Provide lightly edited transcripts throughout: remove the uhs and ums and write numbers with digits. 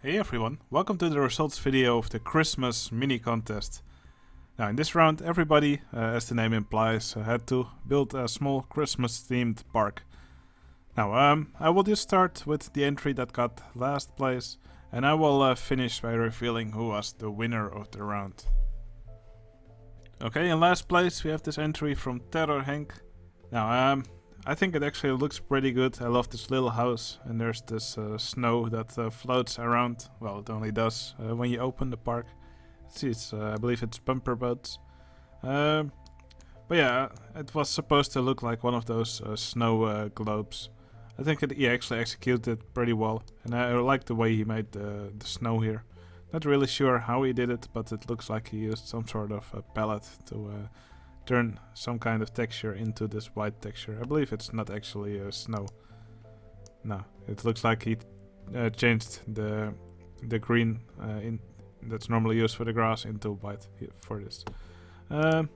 Hey everyone, welcome to the results video of the Christmas mini contest. Now in this round everybody, as the name implies, had to build a small Christmas themed park. Now I will just start with the entry that got last place and I will finish by revealing who was the winner of the round. Okay, in last place we have this entry from Henk. Now I think it actually looks pretty good. I love this little house and there's this snow that floats around. Well, it only does when you open the park. See, I believe it's bumper boats. But yeah, it was supposed to look like one of those snow globes. I think he actually executed it pretty well, and I like the way he made the snow here. Not really sure how he did it, but it looks like he used some sort of a palette to turn some kind of texture into this white texture. I believe it's not actually snow. No, it looks like he changed the green that's normally used for the grass into white for this. But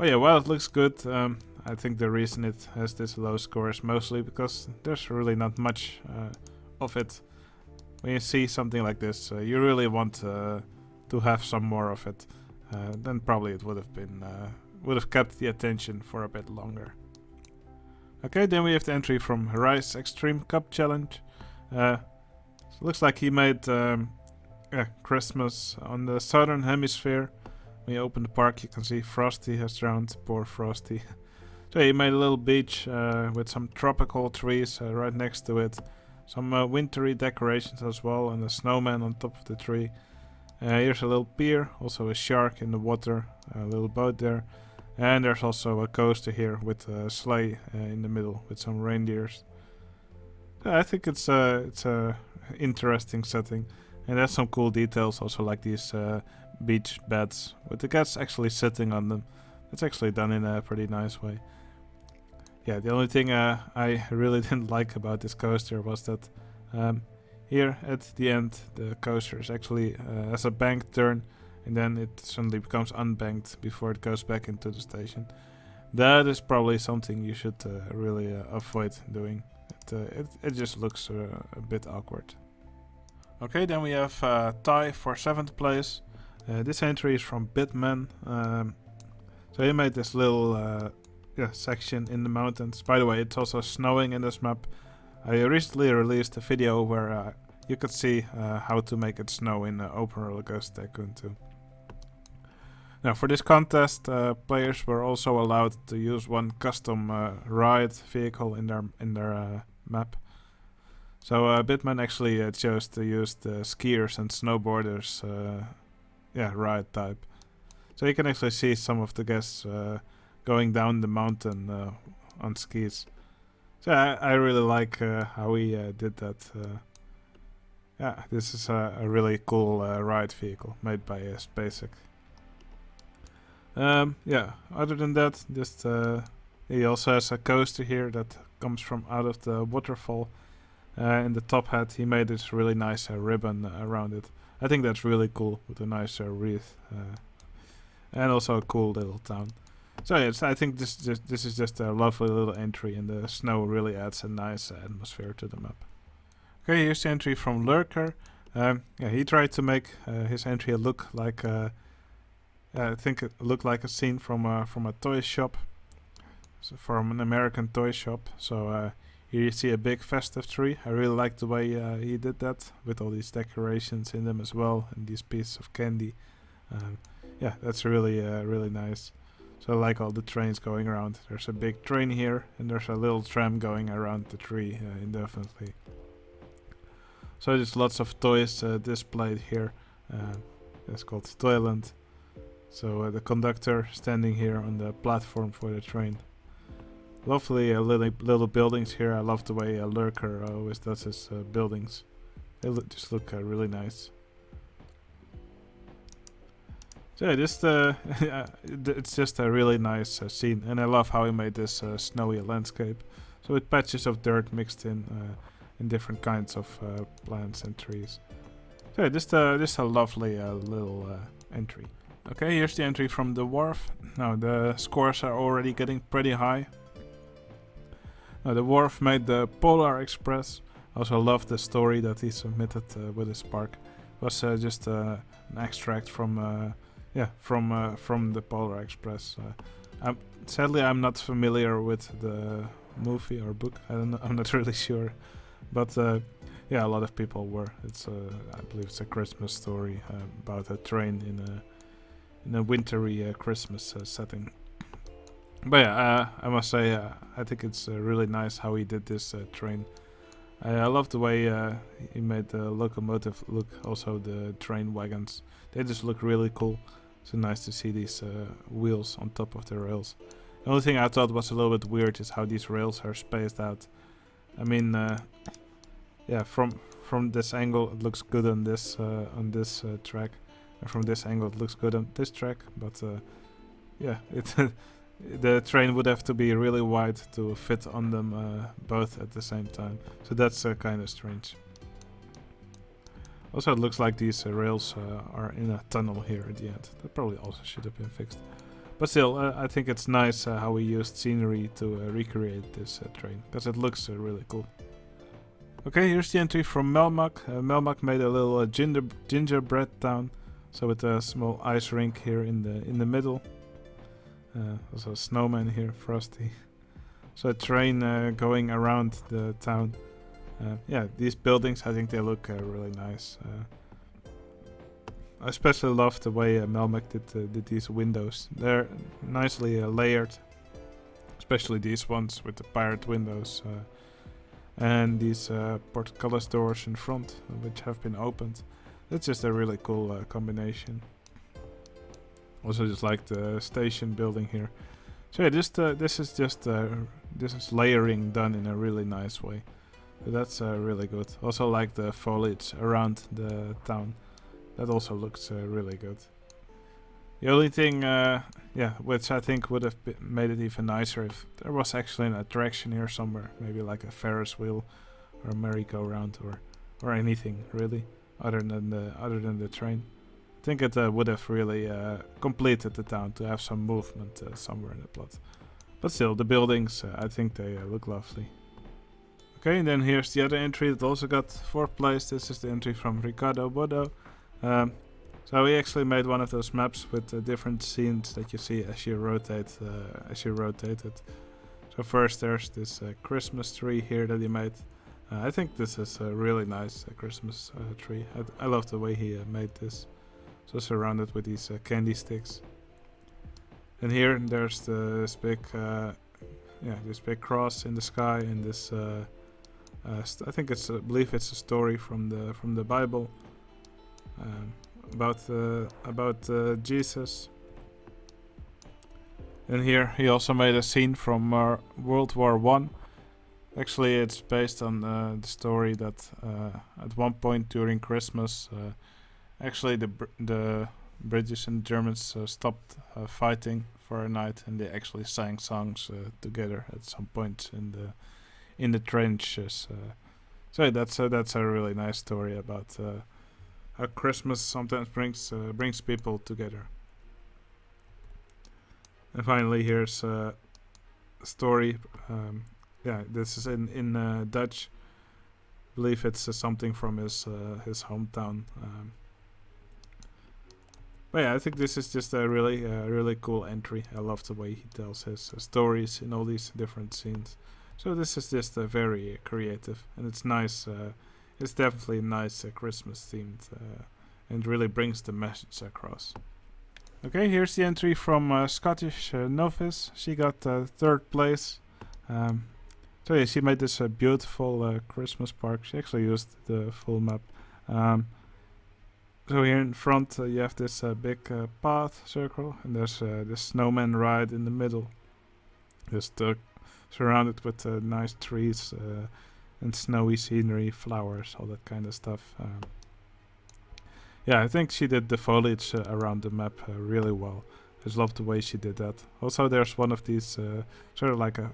yeah, while it looks good, I think the reason it has this low score is mostly because there's really not much of it. When you see something like this, you really want to have some more of it. Then probably it would have kept the attention for a bit longer. Okay, then we have the entry from Reiss Extreme Cup Challenge. Looks like he made Christmas on the southern hemisphere. When you open the park, you can see Frosty has drowned. Poor Frosty. So he made a little beach with some tropical trees right next to it. Some wintry decorations as well, and a snowman on top of the tree. Here's a little pier, also a shark in the water, a little boat there. And there's also a coaster here with a sleigh in the middle with some reindeers. I think it's a interesting setting. And there's some cool details also, like these beach beds with the cats actually sitting on them. It's actually done in a pretty nice way. Yeah, the only thing I really didn't like about this coaster was that here at the end the coaster is actually has a bank turn, and then it suddenly becomes unbanked before it goes back into the station. That is probably something you should really avoid doing. It just looks a bit awkward. Okay, then we have tie for 7th place. This entry is from Bitman. So he made this little section in the mountains. By the way, it's also snowing in this map. I recently released a video where you could see how to make it snow in Open Roller Coaster Tycoon 2. Now for this contest, players were also allowed to use one custom ride vehicle in their map. So Bitman actually chose to use the skiers and snowboarders ride type. So you can actually see some of the guests going down the mountain on skis. So I really like how he did that. Yeah, this is a really cool ride vehicle made by SpaceX. Yeah, other than that, just he also has a coaster here that comes from out of the waterfall. In the top hat, he made this really nice ribbon around it. I think that's really cool with a nice wreath, and also a cool little town. So yes, I think this is just a lovely little entry, and the snow really adds a nice atmosphere to the map. Okay, here's the entry from Lurker. Yeah, he tried to make his entry look like I think it looked like a scene from a toy shop, so from an American toy shop. So here you see a big festive tree. I really like the way he did that with all these decorations in them as well, and these pieces of candy. Yeah, that's really really nice. So I like all the trains going around. There's a big train here, and there's a little tram going around the tree indefinitely. So there's lots of toys displayed here. It's called Toyland. So the conductor standing here on the platform for the train. Lovely little buildings here. I love the way Lurker always does his buildings. They just look really nice. So yeah, it's just a really nice scene, and I love how he made this snowy landscape. So with patches of dirt mixed in different kinds of plants and trees. So yeah, just a lovely little entry. Okay, here's the entry from the wharf. Now the scores are already getting pretty high. The wharf made the Polar Express Also love the story that he submitted with his park. It was just an extract from from the Polar Express. Sadly, I'm not familiar with the movie or book. I don't know, I'm not really sure, but yeah, a lot of people were. It's I believe it's a Christmas story about a train in a wintry Christmas setting. But yeah, I must say I think it's really nice how he did this train. I love the way he made the locomotive look. Also the train wagons, they just look really cool. So nice to see these wheels on top of the rails. The only thing I thought was a little bit weird is how these rails are spaced out. I mean, yeah, from this angle it looks good on this track, and from this angle it looks good on this track. But yeah, it the train would have to be really wide to fit on them both at the same time. So that's kind of strange. Also, it looks like these rails are in a tunnel here at the end. That probably also should have been fixed. But still, I think it's nice how we used scenery to recreate this train, because it looks really cool. Okay, here's the entry from Melmak. Melmak made a little gingerbread town, so with a small ice rink here in the middle. Also a snowman here, Frosty. So a train going around the town. Yeah, these buildings, I think they look really nice. I especially love the way Melmak did these windows. They're nicely layered, especially these ones with the pirate windows and these portcullis doors in front, which have been opened. That's just a really cool combination. Also, just like the station building here. So yeah, this is layering done in a really nice way. So that's really good. Also like the foliage around the town. That also looks really good. The only thing, yeah, which I think would have made it even nicer if there was actually an attraction here somewhere, maybe like a Ferris wheel or a merry-go-round or anything really, other than the train. I think it would have really completed the town to have some movement somewhere in the plot. But still, the buildings, I think they look lovely. Okay, and then here's the other entry that also got 4th place. This is the entry from Ricardowordo. So we actually made one of those maps with different scenes that you see as you rotate it. So first there's this Christmas tree here that he made. I think this is a really nice Christmas tree. I love the way he made this. So surrounded with these candy sticks. And here there's this big cross in the sky, and this I think I believe it's a story from the Bible. About Jesus. And here he also made a scene from World War I. Actually, it's based on the story that at one point during Christmas, actually the British and Germans stopped fighting for a night, and they actually sang songs together at some point in the trenches. So that's a really nice story about how Christmas sometimes brings people together. And finally, here's a story. Yeah, this is in Dutch. I believe it's something from his hometown. But yeah, I think this is just a really cool entry. I love the way he tells his stories in all these different scenes. So this is just very creative, and it's nice. It's definitely nice Christmas themed, and really brings the message across. Okay, here's the entry from Scottish.Novice. She got 3rd place. So yeah, she made this beautiful Christmas park. She actually used the full map. So here in front you have this big path circle, and there's this snowman ride in the middle. Just surrounded with nice trees and snowy scenery, flowers, all that kind of stuff. Yeah, I think she did the foliage around the map really well. I just love the way she did that. Also, there's one of these sort of like a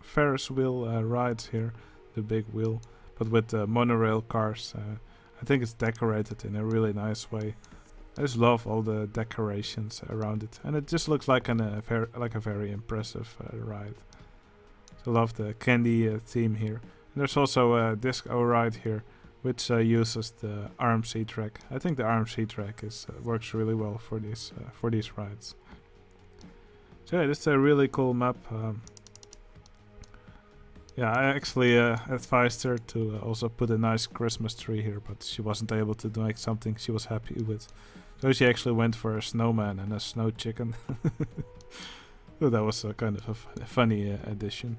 Ferris wheel rides here, the big wheel, but with monorail cars. I think it's decorated in a really nice way. I just love all the decorations around it, and it just looks like a very impressive ride. So I love the candy theme here. There's also a disc O-Ride here, which uses the RMC track. I think the RMC track works really well for these rides. So yeah, this is a really cool map. Yeah, I actually advised her to also put a nice Christmas tree here, but she wasn't able to make something she was happy with. So she actually went for a snowman and a snow chicken. So that was kind of a funny addition.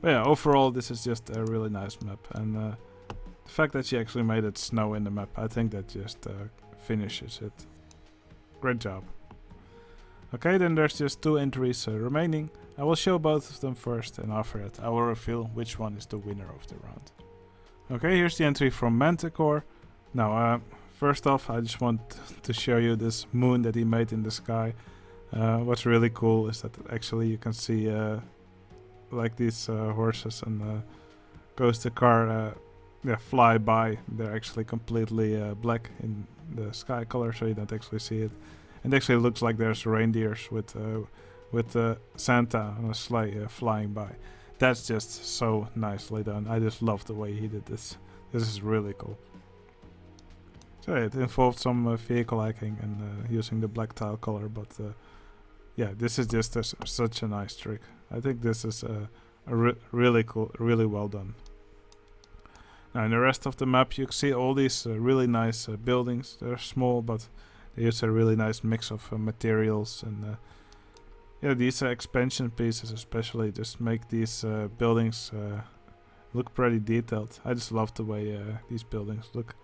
But yeah, overall this is just a really nice map, and the fact that she actually made it snow in the map, I think that just finishes it. Great job. Okay, then there's just 2 entries remaining. I will show both of them first, and after that I will reveal which one is the winner of the round. Okay, here's the entry from Manticore. Now, first off, I just want to show you this moon that he made in the sky. What's really cool is that actually you can see like these horses and coaster car fly by. They're actually completely black in the sky color, so you don't actually see it. And actually looks like there's reindeers with Santa on a sleigh flying by. That's just so nicely done. I just love the way he did this. This is really cool. So it involved some vehicle hacking and using the black tile color, but yeah, this is just such a nice trick. I think this is really cool, really well done. Now in the rest of the map you can see all these really nice buildings. They're small, but they use a really nice mix of materials, and yeah, these expansion pieces especially just make these buildings look pretty detailed. I just love the way these buildings look.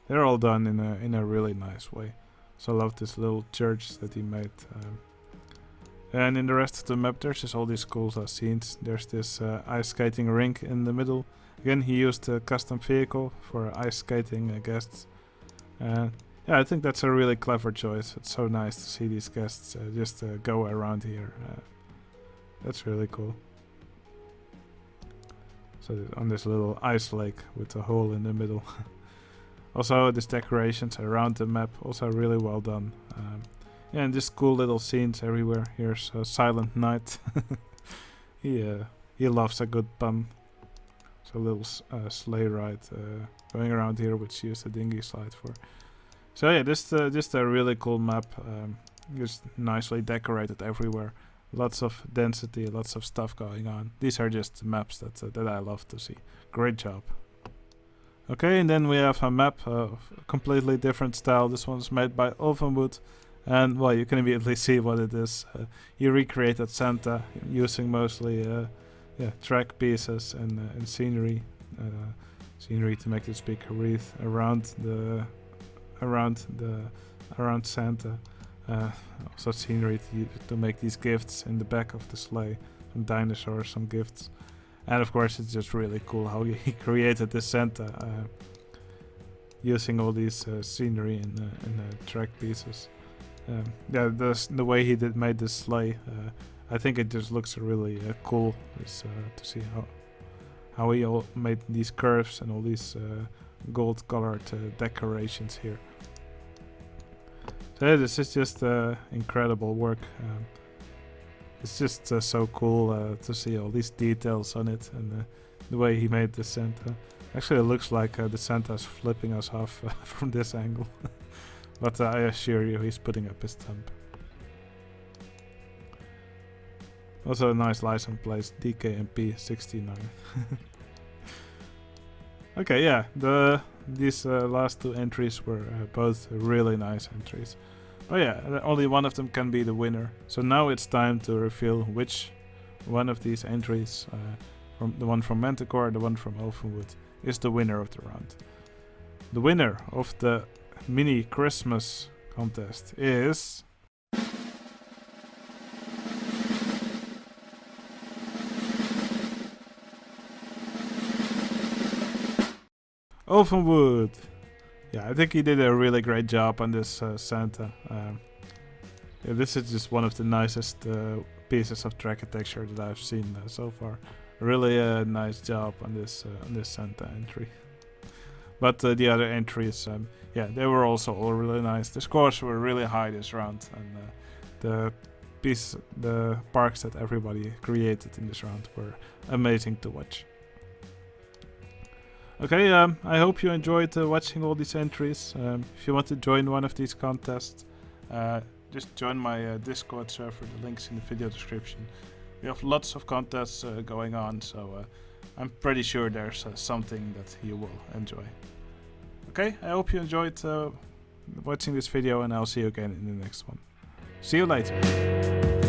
They're all done in a really nice way. So I love this little church that he made. And in the rest of the map there's just all these cool scenes. There's this ice skating rink in the middle. Again, he used a custom vehicle for ice skating guests. Yeah, I think that's a really clever choice. It's so nice to see these guests just go around here. That's really cool. So on this little ice lake with a hole in the middle. Also, these decorations around the map, also really well done. Yeah, and just cool little scenes everywhere. Here's Silent Night. He loves a good pun. So a little sleigh ride going around here, which he used a dinghy slide for. So yeah, just a really cool map. Just nicely decorated everywhere. Lots of density, lots of stuff going on. These are just maps that I love to see. Great job. Okay, and then we have a map of a completely different style. This one's made by Ulvenwood, and well, you can immediately see what it is. He recreated Santa using mostly track pieces and scenery, scenery to make this big wreath around Santa. Also scenery to make these gifts in the back of the sleigh, some dinosaurs, some gifts. And of course it's just really cool how he created this Santa using all these scenery and track pieces. Yeah, the way he made this sleigh, I think it just looks really cool to see how he all made these curves and all these gold colored decorations here. So yeah, this is just incredible work. It's just so cool to see all these details on it, and the way he made the Santa. Actually, it looks like the Santa's flipping us off from this angle. But I assure you, he's putting up his thumb. Also a nice license plate, DKMP 69. Okay, yeah, these last 2 entries were both really nice entries. Oh yeah, only one of them can be the winner. So now it's time to reveal which one of these entries, from the one from Manticore and the one from Ulvenwood, is the winner of the round. The winner of the mini Christmas contest is Ulvenwood. Yeah, I think he did a really great job on this Santa. Yeah, this is just one of the nicest pieces of track texture that I've seen so far. Really a nice job on this Santa entry. But the other entries, yeah, they were also all really nice. The scores were really high this round, and the parks that everybody created in this round were amazing to watch. Okay, I hope you enjoyed watching all these entries. If you want to join one of these contests, just join my Discord server. The link's in the video description. We have lots of contests going on, so I'm pretty sure there's something that you will enjoy. Okay, I hope you enjoyed watching this video, and I'll see you again in the next one. See you later.